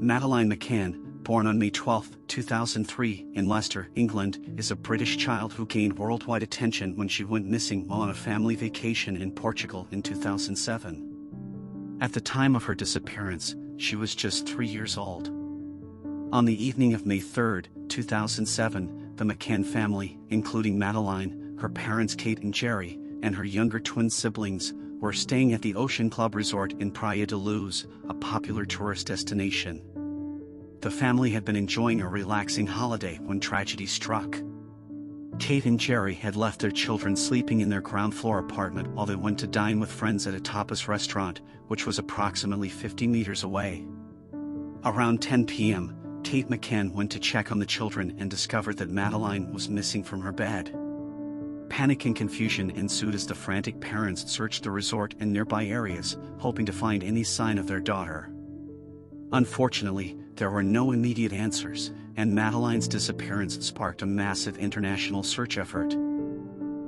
Madeleine McCann, born on May 12, 2003, in Leicester, England, is a British child who gained worldwide attention when she went missing while on a family vacation in Portugal in 2007. At the time of her disappearance, she was just 3 years old. On the evening of May 3, 2007, the McCann family, including Madeleine, her parents Kate and Jerry, and her younger twin siblings, were staying at the Ocean Club Resort in Praia da Luz, a popular tourist destination. The family had been enjoying a relaxing holiday when tragedy struck. Kate and Jerry had left their children sleeping in their ground floor apartment while they went to dine with friends at a tapas restaurant, which was approximately 50 meters away. Around 10 p.m., Kate McCann went to check on the children and discovered that Madeleine was missing from her bed. Panic and confusion ensued as the frantic parents searched the resort and nearby areas, hoping to find any sign of their daughter. Unfortunately, there were no immediate answers, and Madeleine's disappearance sparked a massive international search effort.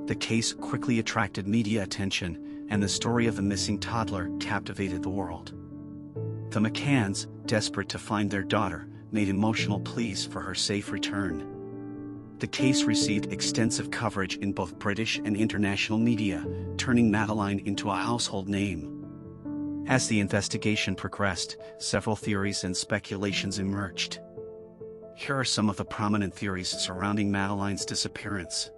The case quickly attracted media attention, and the story of the missing toddler captivated the world. The McCanns, desperate to find their daughter, made emotional pleas for her safe return. The case received extensive coverage in both British and international media, turning Madeleine into a household name. As the investigation progressed, several theories and speculations emerged. Here are some of the prominent theories surrounding Madeleine's disappearance.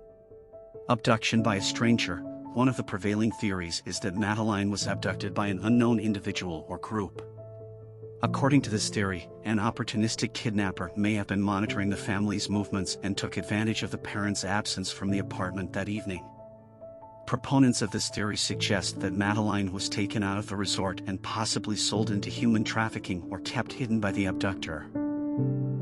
Abduction by a stranger. One of the prevailing theories is that Madeleine was abducted by an unknown individual or group. According to this theory, an opportunistic kidnapper may have been monitoring the family's movements and took advantage of the parents' absence from the apartment that evening. Proponents of this theory suggest that Madeleine was taken out of the resort and possibly sold into human trafficking or kept hidden by the abductor.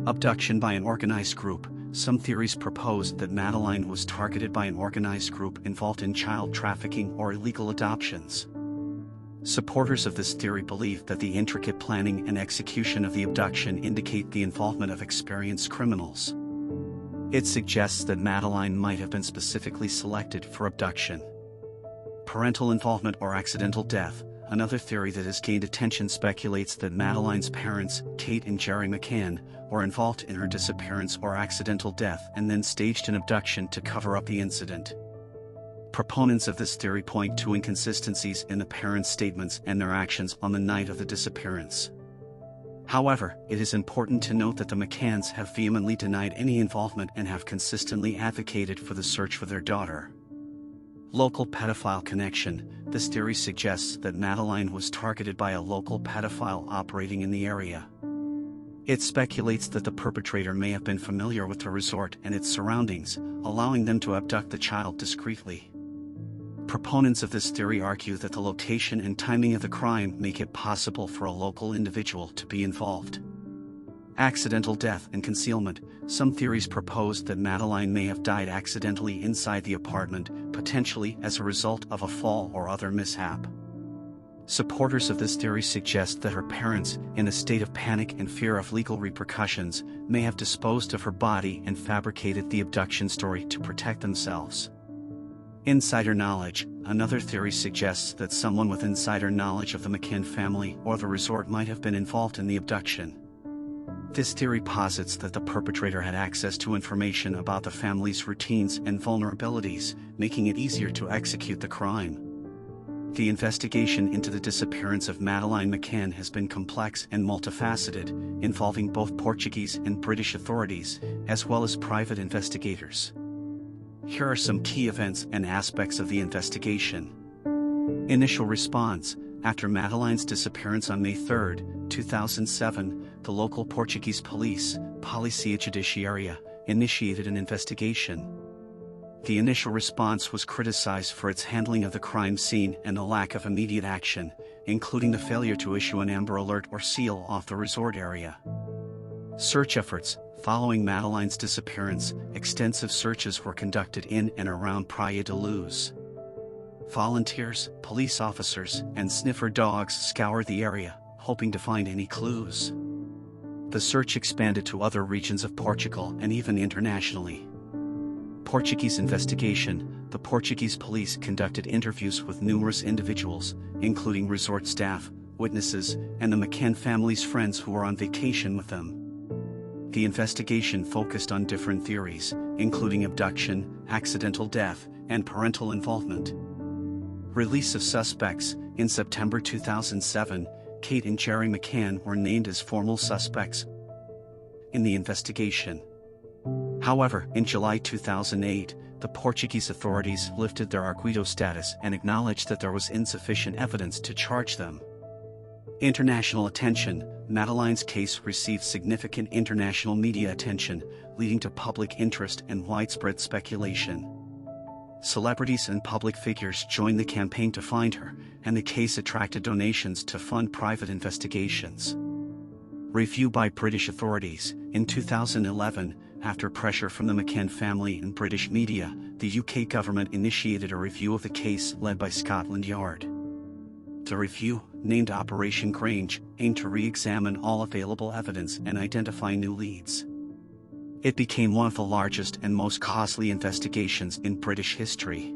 Abduction by an organized group. Some theories propose that Madeleine was targeted by an organized group involved in child trafficking or illegal adoptions. Supporters of this theory believe that the intricate planning and execution of the abduction indicate the involvement of experienced criminals. It suggests that Madeleine might have been specifically selected for abduction. Parental involvement or accidental death. Another theory that has gained attention speculates that Madeleine's parents, Kate and Jerry McCann, were involved in her disappearance or accidental death and then staged an abduction to cover up the incident. Proponents of this theory point to inconsistencies in the parents' statements and their actions on the night of the disappearance. However, it is important to note that the McCanns have vehemently denied any involvement and have consistently advocated for the search for their daughter. Local pedophile connection. This theory suggests that Madeleine was targeted by a local pedophile operating in the area. It speculates that the perpetrator may have been familiar with the resort and its surroundings, allowing them to abduct the child discreetly. Proponents of this theory argue that the location and timing of the crime make it possible for a local individual to be involved. Accidental death and concealment. Some theories propose that Madeleine may have died accidentally inside the apartment, potentially as a result of a fall or other mishap. Supporters of this theory suggest that her parents, in a state of panic and fear of legal repercussions, may have disposed of her body and fabricated the abduction story to protect themselves. Insider knowledge. Another theory suggests that someone with insider knowledge of the McCann family or the resort might have been involved in the abduction. This theory posits that the perpetrator had access to information about the family's routines and vulnerabilities, making it easier to execute the crime. The investigation into the disappearance of Madeleine McCann has been complex and multifaceted, involving both Portuguese and British authorities, as well as private investigators. Here are some key events and aspects of the investigation. Initial response. After Madeleine's disappearance on May 3, 2007, the local Portuguese police, Polícia Judiciária, initiated an investigation. The initial response was criticized for its handling of the crime scene and the lack of immediate action, including the failure to issue an Amber Alert or seal off the resort area. Search efforts. Following Madeleine's disappearance, extensive searches were conducted in and around Praia da Luz. Volunteers, police officers, and sniffer dogs scoured the area, hoping to find any clues. The search expanded to other regions of Portugal and even internationally. Portuguese investigation. The Portuguese police conducted interviews with numerous individuals, including resort staff, witnesses, and the McCann family's friends who were on vacation with them. The investigation focused on different theories, including abduction, accidental death, and parental involvement. Release of suspects. In September 2007, Kate and Jerry McCann were named as formal suspects in the investigation. However, in July 2008, the Portuguese authorities lifted their arguido status and acknowledged that there was insufficient evidence to charge them. International attention. Madeleine's case received significant international media attention, leading to public interest and widespread speculation. Celebrities and public figures joined the campaign to find her, and the case attracted donations to fund private investigations. Review by British authorities. In 2011, after pressure from the McCann family and British media, the UK government initiated a review of the case led by Scotland Yard. The review, named Operation Grange, aimed to re-examine all available evidence and identify new leads. It became one of the largest and most costly investigations in British history.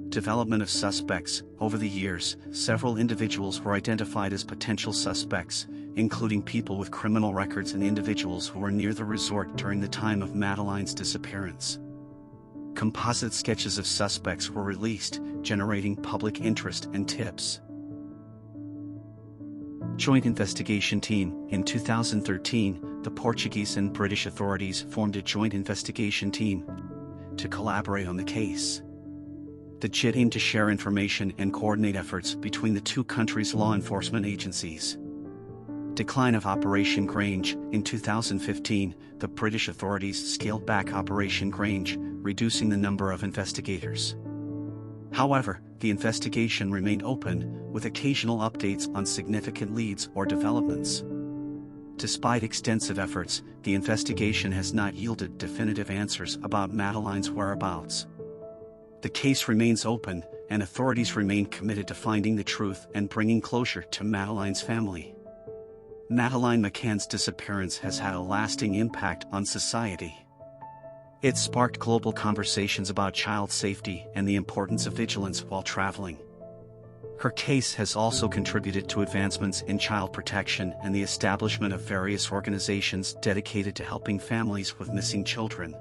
Development of suspects. Over the years, several individuals were identified as potential suspects, including people with criminal records and individuals who were near the resort during the time of Madeleine's disappearance. Composite sketches of suspects were released, generating public interest and tips. Joint Investigation Team. In 2013, the Portuguese and British authorities formed a joint investigation team to collaborate on the case. The JIT aimed to share information and coordinate efforts between the two countries' law enforcement agencies. Decline of Operation Grange. In 2015, the British authorities scaled back Operation Grange, reducing the number of investigators. However, the investigation remained open, with occasional updates on significant leads or developments. Despite extensive efforts, the investigation has not yielded definitive answers about Madeleine's whereabouts. The case remains open, and authorities remain committed to finding the truth and bringing closure to Madeleine's family. Madeleine McCann's disappearance has had a lasting impact on society. It sparked global conversations about child safety and the importance of vigilance while traveling. Her case has also contributed to advancements in child protection and the establishment of various organizations dedicated to helping families with missing children.